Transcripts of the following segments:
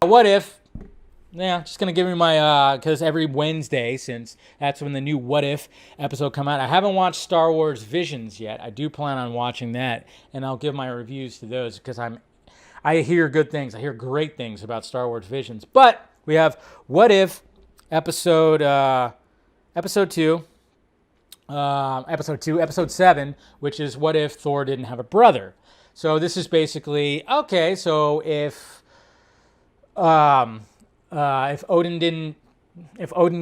What if? Yeah, just gonna give me my because every Wednesday, since that's when the new What If episode come out. I haven't watched Star Wars Visions yet. I do plan on watching that, and I'll give my reviews to those because I hear good things. I hear great things about Star Wars Visions. But we have What If episode two, episode 7, which is what if Thor didn't have a brother. So this is basically okay. So if Odin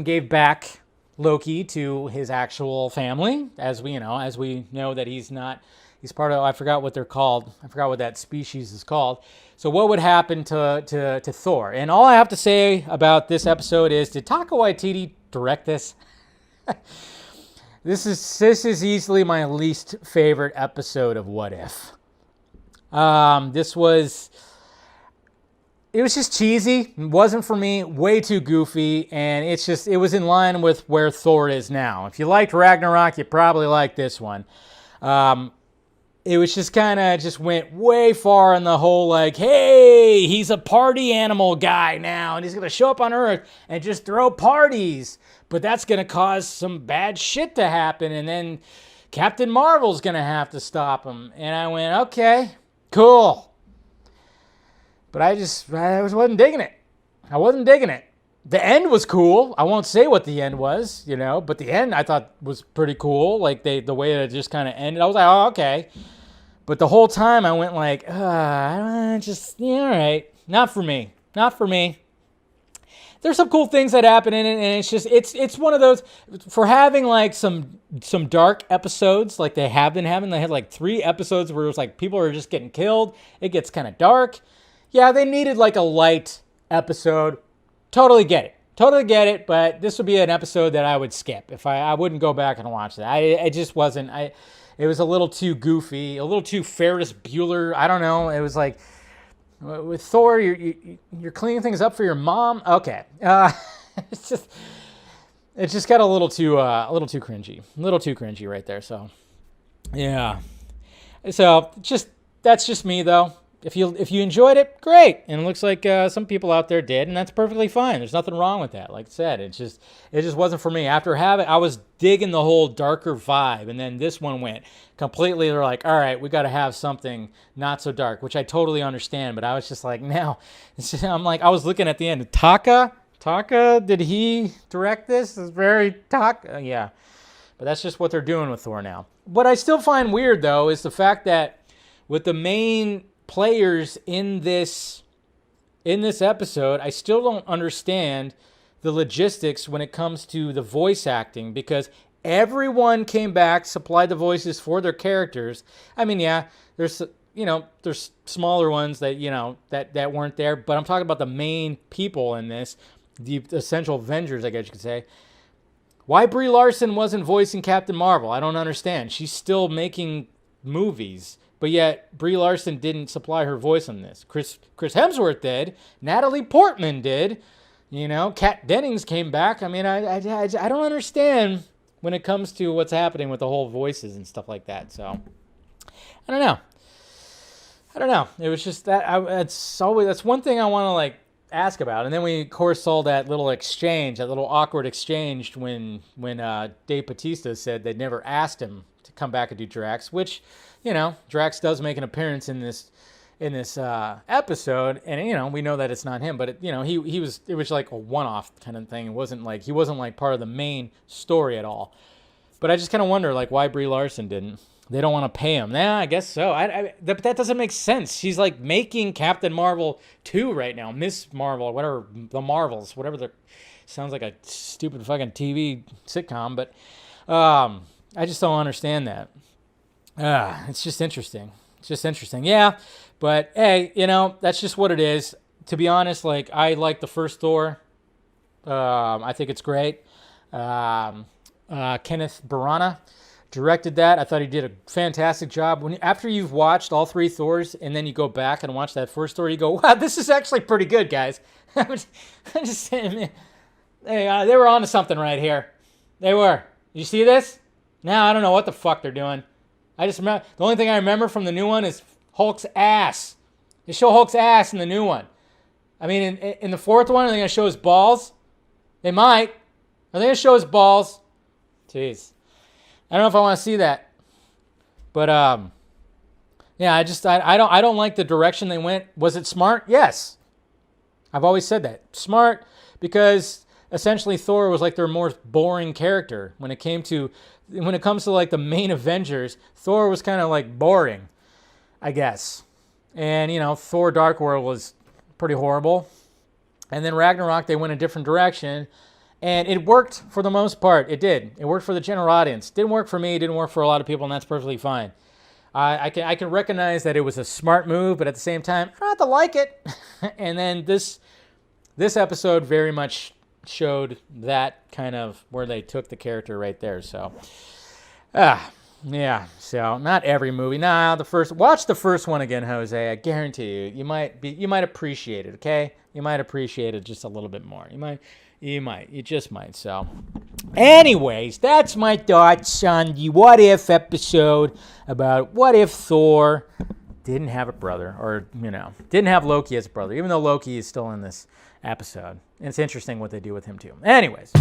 gave back Loki to his actual family, as we know that he's part of, I forgot what they're called. I forgot what that species is called. So what would happen to Thor? And all I have to say about this episode is, did Taika Waititi direct this? This is easily my least favorite episode of What If. It was just cheesy. It wasn't for me. Way too goofy. And it was in line with where Thor is now. If you liked Ragnarok, you probably like this one. It was just just went way far in the whole like, hey, he's a party animal guy now. And he's going to show up on Earth and just throw parties. But that's going to cause some bad shit to happen. And then Captain Marvel's going to have to stop him. And I went, okay, cool. But I wasn't digging it. I wasn't digging it. The end was cool. I won't say what the end was, but the end I thought was pretty cool. Like the way that it just kind of ended. I was like, oh, okay. But the whole time I went like, all right. Not for me. Not for me. There's some cool things that happen in it, and it's one of those, for having like some dark episodes like they have been having. They had like 3 episodes where it was like people are just getting killed. It gets kind of dark. Yeah, they needed like a light episode. Totally get it. But this would be an episode that I would skip. If I wouldn't go back and watch that. It just wasn't. It was a little too goofy, a little too Ferris Bueller. I don't know. It was like, with Thor, you're cleaning things up for your mom. Okay, it just got a little too cringy right there. So, yeah. So that's just me though. If you enjoyed it, great. And it looks like some people out there did, and that's perfectly fine. There's nothing wrong with that. Like I said, it just wasn't for me. After I was digging the whole darker vibe, and then this one went completely. They're like, all right, we got to have something not so dark, which I totally understand. But I was just like, no. I'm like, I was looking at the end. Taka, did he direct this? It's very Taka. Yeah. But that's just what they're doing with Thor now. What I still find weird, though, is the fact that with the main players in this episode, I still don't understand the logistics when it comes to the voice acting, because everyone came back, supplied the voices for their characters. I mean, yeah, there's smaller ones that weren't there, but I'm talking about the main people in this, the essential Avengers, I guess you could say. Why Brie Larson wasn't voicing Captain Marvel, I don't understand. She's still making movies. But yet, Brie Larson didn't supply her voice on this. Chris Hemsworth did. Natalie Portman did. Kat Dennings came back. I mean, I don't understand when it comes to what's happening with the whole voices and stuff like that. So, I don't know. It was just that. That's one thing I want to like ask about. And then we, of course, saw that little exchange, that little awkward exchange when Dave Bautista said they'd never asked him to come back and do Drax, which, Drax does make an appearance in this episode, and we know that it's not him, but it was like a one-off kind of thing. It wasn't like he wasn't like part of the main story at all. But I just kind of wonder like why Brie Larson didn't. They don't want to pay him. Nah, I guess so. But that doesn't make sense. She's like making Captain Marvel 2 right now, Miss Marvel, whatever, the Marvels, whatever. Sounds like a stupid fucking TV sitcom, but I just don't understand that. It's just interesting. Yeah, but hey, that's just what it is. To be honest, like I like the first Thor. I think it's great. Kenneth Branagh directed that. I thought he did a fantastic job. After you've watched all 3 Thors and then you go back and watch that first Thor, you go, wow, this is actually pretty good, guys. I'm just saying, hey, they were onto something right here. They were. You see this? Now I don't know what the fuck they're doing. I just remember, the only thing I remember from the new one is Hulk's ass. They show Hulk's ass in the new one. I mean, in the fourth one, are they going to show his balls? They might. Are they going to show his balls? Jeez. I don't know if I want to see that. But, yeah, I don't like the direction they went. Was it smart? Yes. I've always said that. Smart because essentially Thor was like their more boring character. When it comes to like the main Avengers, Thor was kind of like boring, I guess. And, Thor Dark World was pretty horrible. And then Ragnarok, they went a different direction. And it worked for the most part. It did. It worked for the general audience. Didn't work for me. Didn't work for a lot of people, and that's perfectly fine. I can recognize that it was a smart move, but at the same time, I don't have to like it. And then this episode very much showed that kind of where they took the character right there. So, yeah. So not every movie. Watch the first one again, Jose. I guarantee you might appreciate it. Okay, you might appreciate it just a little bit more. You just might. So, anyways, that's my thoughts on the What If episode about what if Thor didn't have a brother, or didn't have Loki as a brother, even though Loki is still in this episode. And it's interesting what they do with him too. Anyways.